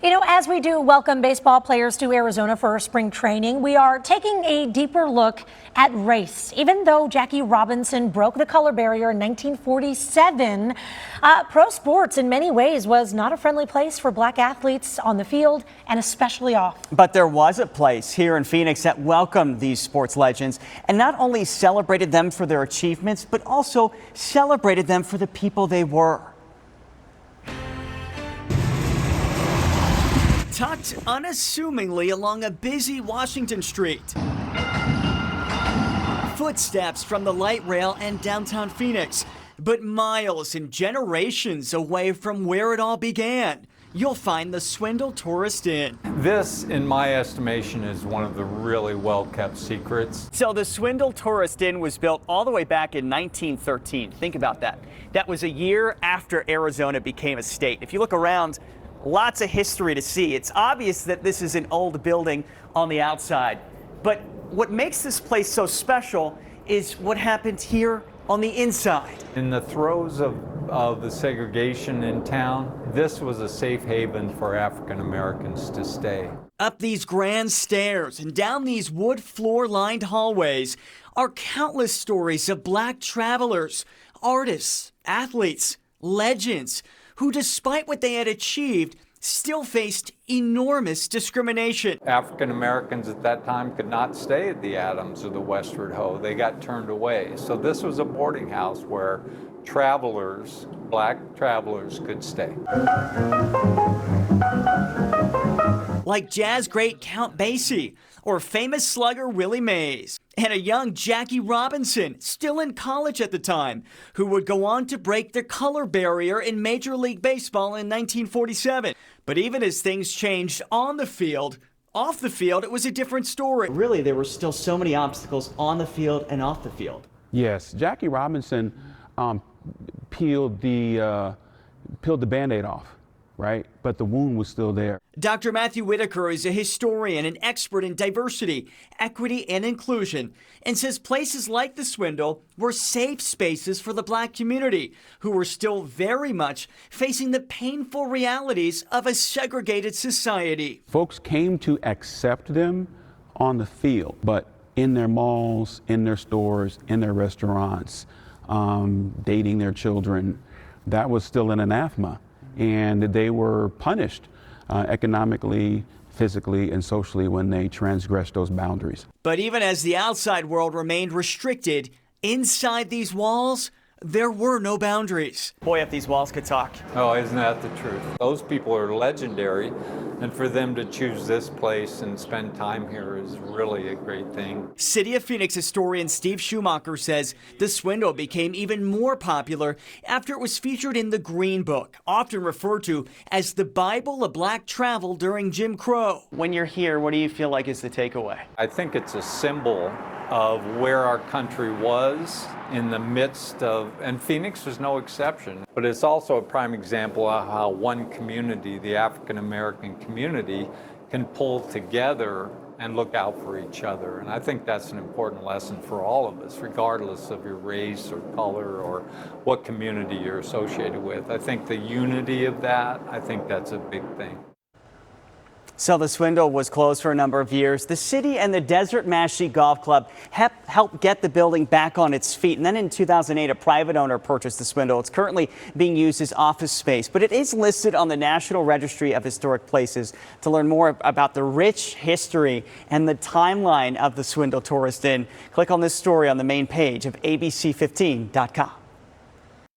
As we do welcome baseball players to Arizona for spring training, we are taking a deeper look at race. Even though Jackie Robinson broke the color barrier in 1947, pro sports in many ways was not a friendly place for black athletes on the field and especially off. But there was a place here in Phoenix that welcomed these sports legends and not only celebrated them for their achievements, but also celebrated them for the people they were. Tucked unassumingly along a busy Washington street. Footsteps from the light rail and downtown Phoenix, but miles and generations away from where it all began, you'll find the Swindall Tourist Inn. This, in my estimation, is one of the really well-kept secrets. So the Swindall Tourist Inn was built all the way back in 1913. Think about that. That was a year after Arizona became a state. If you look around, lots of history to see. It's obvious that this is an old building on the outside. But what makes this place so special is what happened here on the inside. In the throes of the segregation in town, this was a safe haven for African Americans to stay. Up these grand stairs and down these wood floor-lined hallways are countless stories of black travelers, artists, athletes, legends, who, despite what they had achieved, still faced enormous discrimination. African Americans at that time could not stay at the Adams or the Westward Ho. They got turned away. So this was a boarding house where travelers, black travelers, could stay. Like jazz great Count Basie or famous slugger Willie Mays, and a young Jackie Robinson, still in college at the time, who would go on to break the color barrier in Major League Baseball in 1947. But even as things changed on the field, off the field, it was a different story. Really, there were still so many obstacles on the field and off the field. Yes, Jackie Robinson peeled the Band-Aid off. Right? But the wound was still there. Dr. Matthew Whitaker is a historian and expert in diversity, equity, and inclusion, and says places like the Swindall were safe spaces for the black community, who were still very much facing the painful realities of a segregated society. Folks came to accept them on the field, but in their malls, in their stores, in their restaurants, dating their children, that was still an anathema. And they were punished economically, physically, and socially when they transgressed those boundaries. But even as the outside world remained restricted, inside these walls, there were no boundaries. Boy, if these walls could talk. Oh, isn't that the truth? Those people are legendary, and for them to choose this place and spend time here is really a great thing. City of Phoenix historian Steve Schumacher says the Swindall became even more popular after it was featured in the Green Book, often referred to as the Bible of black travel during Jim Crow. When you're here, what do you feel like is the takeaway? I think it's a symbol of where our country was in the midst of, and Phoenix was no exception, but it's also a prime example of how one community, the African American community, can pull together and look out for each other. And I think that's an important lesson for all of us, regardless of your race or color or what community you're associated with. I think the unity of that, I think that's a big thing. So the Swindall was closed for a number of years. The city and the Desert Massey Golf Club helped get the building back on its feet. And then in 2008, a private owner purchased the Swindall. It's currently being used as office space, but it is listed on the National Registry of Historic Places. To learn more about the rich history and the timeline of the Swindall Tourist Inn, click on this story on the main page of ABC15.com.